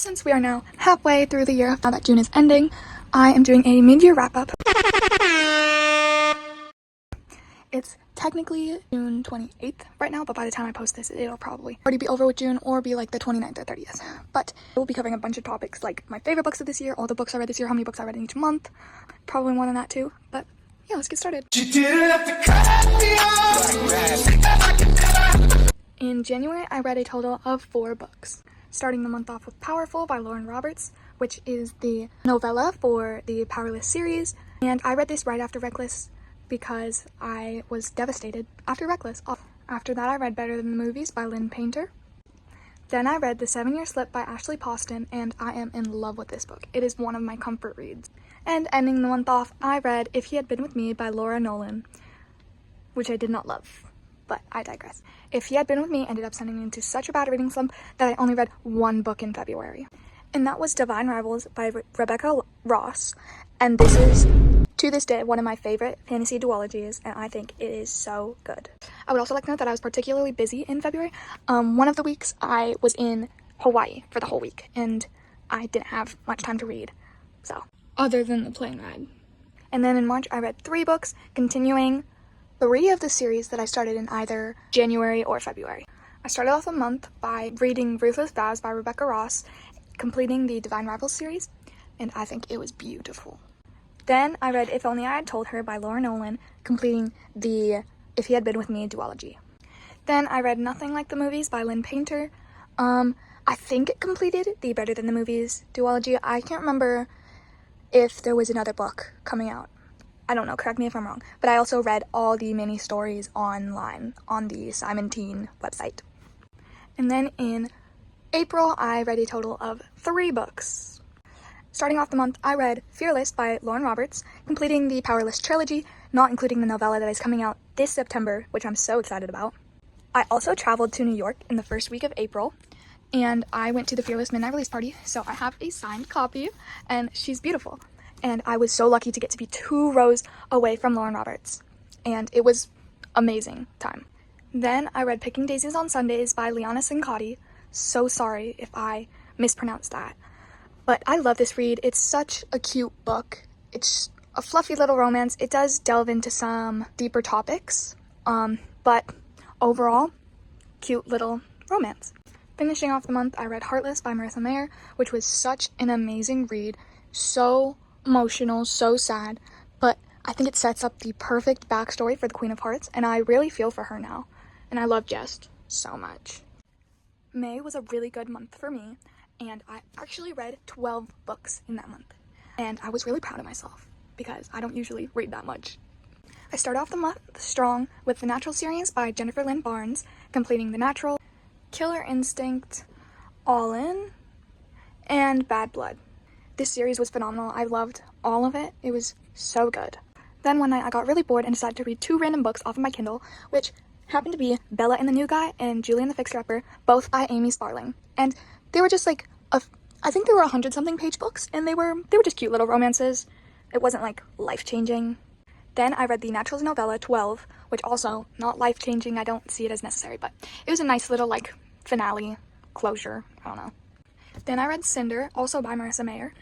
Since we are now halfway through the year, now that June is ending, I am doing a mid-year wrap-up. It's technically June 28th right now, but by the time I post this, it'll probably already be over with June or be like the 29th or 30th. But we'll be covering a bunch of topics like my favorite books of this year, all the books I read this year, how many books I read in each month, probably more than that too. But yeah, let's get started. In January, I read a total of 4 books. Starting the month off with Powerful by Lauren Roberts, which is the novella for the Powerless series. And I read this right after Reckless because I was devastated after Reckless. After that, I read Better Than the Movies by Lynn Painter. Then I read The 7-Year Slip by Ashley Poston, and I am in love with this book. It is one of my comfort reads. And ending the month off, I read If He Had Been With Me by Laura Nolan, which I did not love, but I digress. If He Had Been With Me ended up sending me into such a bad reading slump that I only read 1 book in February. And that was Divine Rivals by Rebecca Ross, and this is, to this day, one of my favorite fantasy duologies, and I think it is so good. I would also like to note that I was particularly busy in February. One of the weeks I was in Hawaii for the whole week, and I didn't have much time to read, so. Other than the plane ride. And then in March, I read 3 books, continuing 3 of the series that I started in either January or February. I started off the month by reading Ruthless Vows by Rebecca Ross, completing the Divine Rivals series, and I think it was beautiful. Then I read If Only I Had Told Her by Laura Nolan, completing the If He Had Been With Me duology. Then I read Nothing Like the Movies by Lynn Painter. I think it completed the Better Than the Movies duology. I can't remember if there was another book coming out. I don't know, correct me if I'm wrong. But I also read all the mini stories online on the Simon Teen website. And then in April, I read a total of 3 books. Starting off the month, I read Fearless by Lauren Roberts, completing the Powerless trilogy, not including the novella that is coming out this September, which I'm so excited about. I also traveled to New York in the first week of April, and I went to the Fearless Midnight Release Party, so I have a signed copy, and she's beautiful. And I was so lucky to get to be 2 rows away from Lauren Roberts, and it was amazing time. Then I read Picking Daisies on Sundays by Liana Sincotti. So sorry if I mispronounced that. But I love this read. It's such a cute book. It's a fluffy little romance. It does delve into some deeper topics, but overall, cute little romance. Finishing off the month, I read Heartless by Marissa Mayer, which was such an amazing read. So emotional, so sad, but I think it sets up the perfect backstory for the Queen of Hearts, and I really feel for her now. And I love Jest so much. May was a really good month for me, and I actually read 12 books in that month. And I was really proud of myself, because I don't usually read that much. I started off the month strong with The Natural series by Jennifer Lynn Barnes, completing The Natural, Killer Instinct, All In, and Bad Blood. This series was phenomenal. I loved all of it. It was so good. Then one night I got really bored and decided to read 2 random books off of my Kindle, which happened to be Bella and the New Guy and Julie and the Fixer-Upper, both by Amy Sparling. And they were just like, I think they were 100-something page books, and they were just cute little romances. It wasn't like life-changing. Then I read the Naturals novella 12, which also not life-changing. I don't see it as necessary, but it was a nice little like finale, closure, I don't know. Then I read Cinder, also by Marissa Mayer.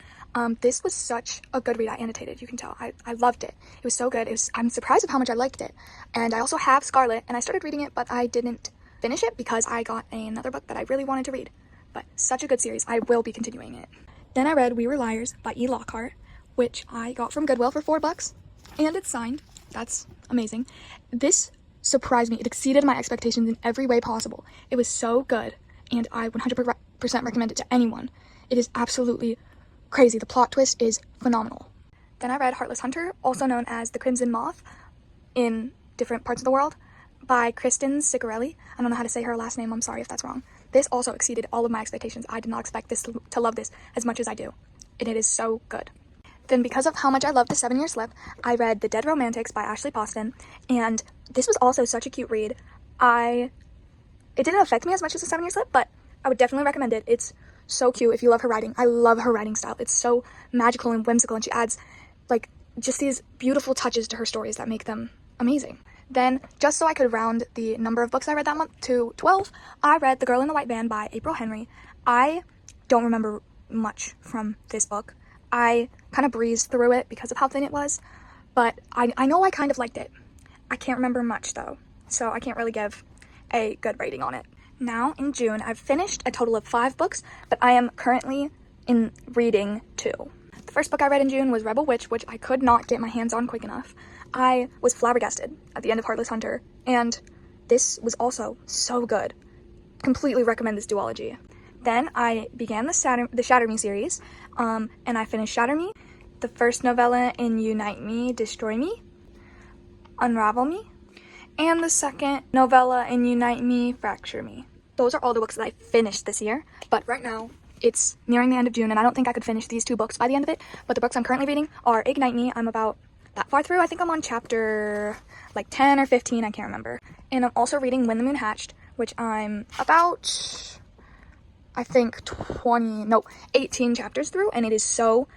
This was such a good read. I annotated, you can tell. I loved it. It was so good. I'm surprised of how much I liked it. And I also have Scarlet, and I started reading it, but I didn't finish it because I got another book that I really wanted to read. But such a good series. I will be continuing it. Then I read We Were Liars by E. Lockhart, which I got from Goodwill for $4, and it's signed. That's amazing. This surprised me. It exceeded my expectations in every way possible. It was so good, and I 100% recommend it to anyone. It is absolutely crazy. The plot twist is phenomenal. Then I read Heartless Hunter, also known as The Crimson Moth in different parts of the world, by Kristen Sicarelli. I don't know how to say her last name. I'm sorry if that's wrong. This also exceeded all of my expectations. I did not expect to love this as much as I do, and it is so good. Then because of how much I loved The 7-Year Slip, I read The Dead Romantics by Ashley Poston, and this was also such a cute read. It didn't affect me as much as The 7-Year Slip, but I would definitely recommend it. It's so cute if you love her writing. I love her writing style. It's so magical and whimsical, and she adds like just these beautiful touches to her stories that make them amazing. Then, just so I could round the number of books I read that month to 12, I read The Girl in the White Van by April Henry. I don't remember much from this book. I kind of breezed through it because of how thin it was, but I know I kind of liked it. I can't remember much though, so I can't really give a good rating on it. Now in June, I've finished a total of 5 books, but I am currently in reading 2. The first book I read in June was Rebel Witch, which I could not get my hands on quick enough. I was flabbergasted at the end of Heartless Hunter, and this was also so good. Completely recommend this duology. Then I began the Shatter Me series, and I finished Shatter Me, the first novella in Unite Me, Destroy Me, Unravel Me, and the second novella in Unite Me, Fracture Me. Those are all the books that I finished this year, but right now it's nearing the end of June, and I don't think I could finish these 2 books by the end of it, but the books I'm currently reading are Ignite Me. I'm about that far through. I think I'm on chapter like 10 or 15, I can't remember. And I'm also reading When the Moon Hatched, which I'm about, I think 18 chapters through, and it is so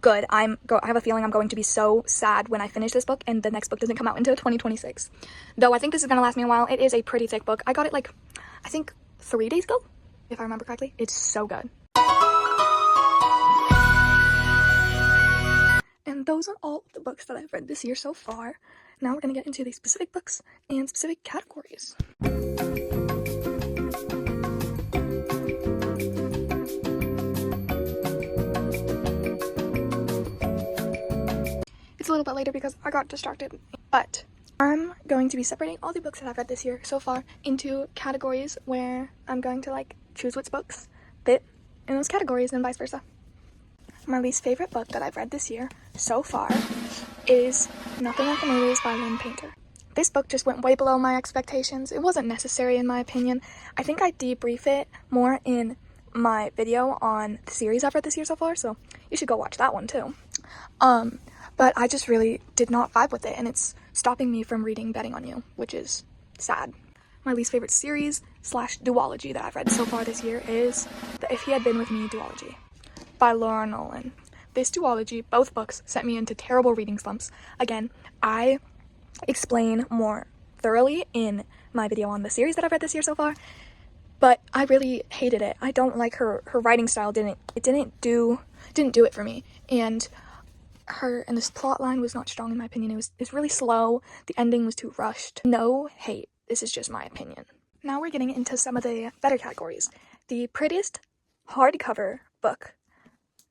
good. I have a feeling I'm going to be so sad when I finish this book and the next book doesn't come out until 2026. Though I think this is going to last me a while. It is a pretty thick book. I got it like, I think 3 days ago, if I remember correctly. It's so good. And those are all the books that I've read this year so far. Now we're going to get into the specific books and specific categories. It's a little bit later because I got distracted, but I'm going to be separating all the books that I've read this year so far into categories where I'm going to like choose which books fit in those categories and vice versa. My least favorite book that I've read this year so far is Nothing Like the Movies by Lynn Painter. This book just went way below my expectations. It wasn't necessary in my opinion. I think I debrief it more in my video on the series I've read this year so far, so you should go watch that one too. But I just really did not vibe with it, and it's stopping me from reading Betting on You, which is sad. My least favorite series / duology that I've read so far this year is the If He Had Been With Me duology by Laura Nolan. This duology, both books, sent me into terrible reading slumps. Again, I explain more thoroughly in my video on the series that I've read this year so far, but I really hated it. I don't like her writing style. Didn't do it for me, and this plot line was not strong in my opinion. It was really slow. The ending was too rushed. No hate. This is just my opinion. Now we're getting into some of the better categories. The prettiest hardcover book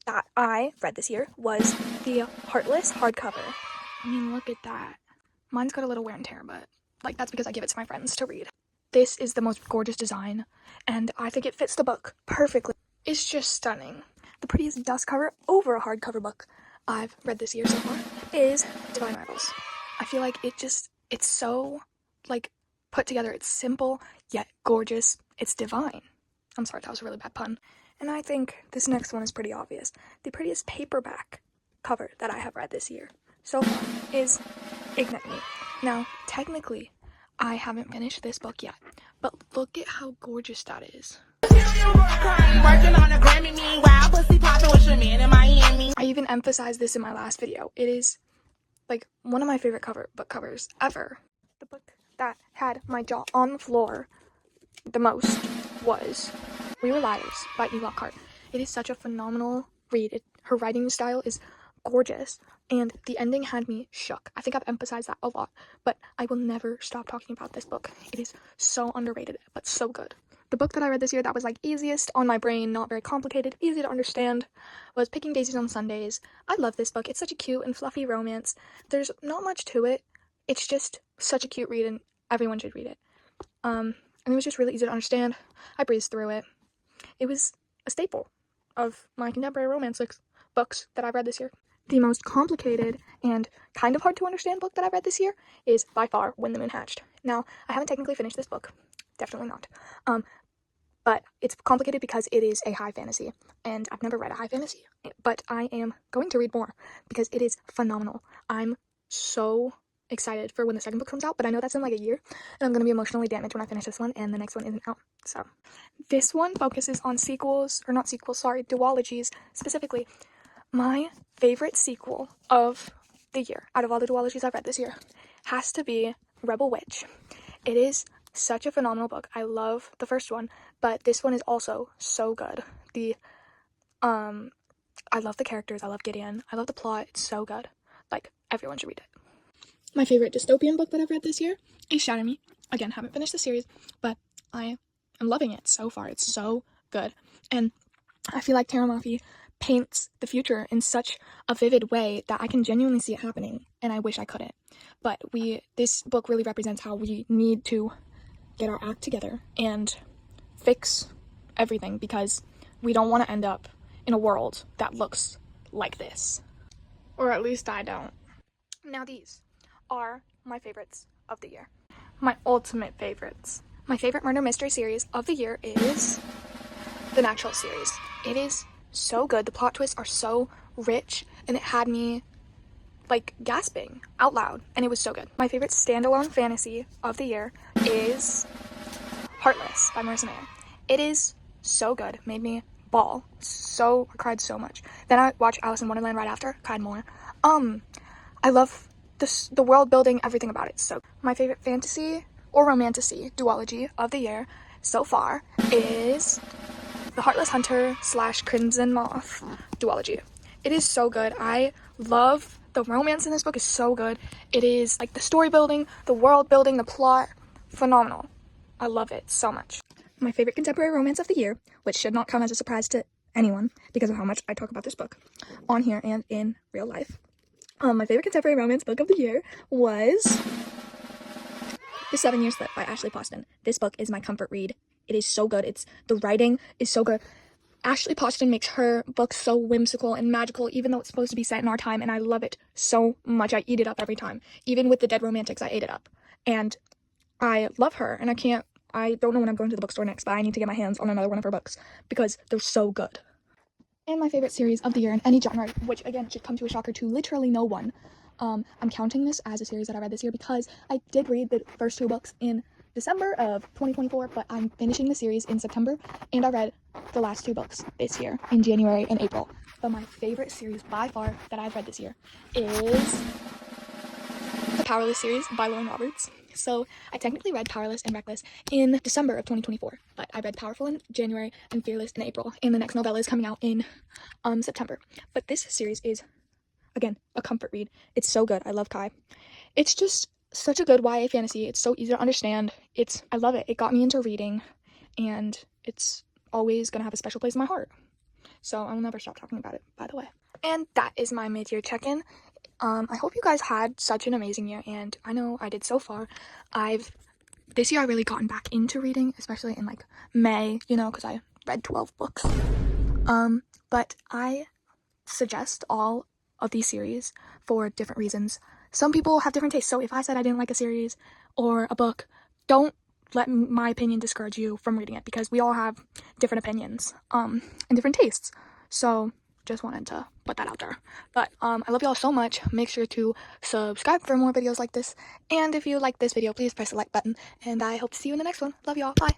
that I read this year was the Heartless hardcover. I mean, look at that. Mine's got a little wear and tear, but like that's because I give it to my friends to read. This is the most gorgeous design, and I think it fits the book perfectly. It's just stunning. The prettiest dust cover over a hardcover book I've read this year so far is Divine Rivals. I feel like it's so like put together. It's simple yet gorgeous. It's divine. I'm sorry, that was a really bad pun. And I think this next one is pretty obvious. The prettiest paperback cover that I have read this year so far is Ignite Me. Now, technically, I haven't finished this book yet, but look at how gorgeous that is. I even emphasized this in my last video. It is like one of my favorite book covers ever. The book that had my jaw on the floor the most was We Were Liars by E. Lockhart. It is such a phenomenal read. Her writing style is gorgeous, and the ending had me shook. I think I've emphasized that a lot, but I will never stop talking about this book. It is so underrated, but so good. The book that I read this year that was like easiest on my brain, not very complicated, easy to understand, was Picking Daisies on Sundays. I love this book. It's such a cute and fluffy romance. There's not much to it. It's just such a cute read, and everyone should read it. And it was just really easy to understand. I breezed through it. It was a staple of my contemporary romance books that I've read this year. The most complicated and kind of hard to understand book that I've read this year is by far When the Moon Hatched. Now, I haven't technically finished this book. Definitely not. But it's complicated because it is a high fantasy, and I've never read a high fantasy, but I am going to read more because it is phenomenal. I'm so excited for when the second book comes out, but I know that's in like a year, and I'm going to be emotionally damaged when I finish this one and the next one isn't out. So this one focuses on duologies specifically. My favorite sequel of the year, out of all the duologies I've read this year, has to be Rebel Witch. It is such a phenomenal book. I love the first one, but this one is also so good. The I love the characters. I love Gideon. I love the plot. It's so good. Like, everyone should read it. My favorite dystopian book that I've read this year is Shatter Me. Again, haven't finished the series, but I am loving it so far. It's so good. And I feel like Tara Mafi paints the future in such a vivid way that I can genuinely see it happening, and I wish I couldn't. But this book really represents how we need to get our act together and fix everything, because we don't want to end up in a world that looks like this. Or at least I don't. Now these are my favorites of the year. My ultimate favorites. My favorite murder mystery series of the year is the Natural series. It is so good. The plot twists are so rich, and it had me like gasping out loud, and it was so good. My favorite standalone fantasy of the year is Heartless by Marissa Mayer. It is so good. Made me bawl. I cried so much. Then I watched Alice in Wonderland right after. Cried more. I love the world building, everything about it. So my favorite fantasy or romantasy duology of the year so far is the Heartless Hunter / Crimson Moth duology. It is so good. I love the romance in this book. Is so good. It is like the story building, the world building, the plot, phenomenal. I love it so much. My favorite contemporary romance of the year, which should not come as a surprise to anyone because of how much I talk about this book on here and in real life. My favorite contemporary romance book of the year was The 7 Year Slip by Ashley Poston. This book is my comfort read. It is so good. The writing is so good. Ashley Poston makes her book so whimsical and magical, even though it's supposed to be set in our time, and I love it so much. I eat it up every time. Even with the Dead Romantics, I ate it up. And I love her, and I don't know when I'm going to the bookstore next, but I need to get my hands on another one of her books because they're so good. And my favorite series of the year in any genre, which again should come to a shocker to literally no one. I'm counting this as a series that I read this year because I did read the first 2 books in December of 2024, but I'm finishing the series in September, and I read the last 2 books this year in January and April. But my favorite series by far that I've read this year is the Powerless series by Lauren Roberts. So I technically read Powerless and Reckless in December of 2024, but I read Powerful in January and Fearless in April, and the next novella is coming out in September. But this series is, again, a comfort read. It's so good. I love Kai. It's just such a good YA fantasy. It's so easy to understand. I love it. It got me into reading, and it's always gonna have a special place in my heart. So I will never stop talking about it, by the way. And that is my mid-year check-in. I hope you guys had such an amazing year, and I know I did so far. This year I really gotten back into reading, especially in like May, because I read 12 books. But I suggest all of these series for different reasons. Some people have different tastes, so if I said I didn't like a series or a book, don't let my opinion discourage you from reading it, because we all have different opinions, and different tastes. So just wanted to put that out there. But I love y'all so much. Make sure to subscribe for more videos like this, and if you like this video, please press the like button, and I hope to see you in the next one. Love y'all. Bye.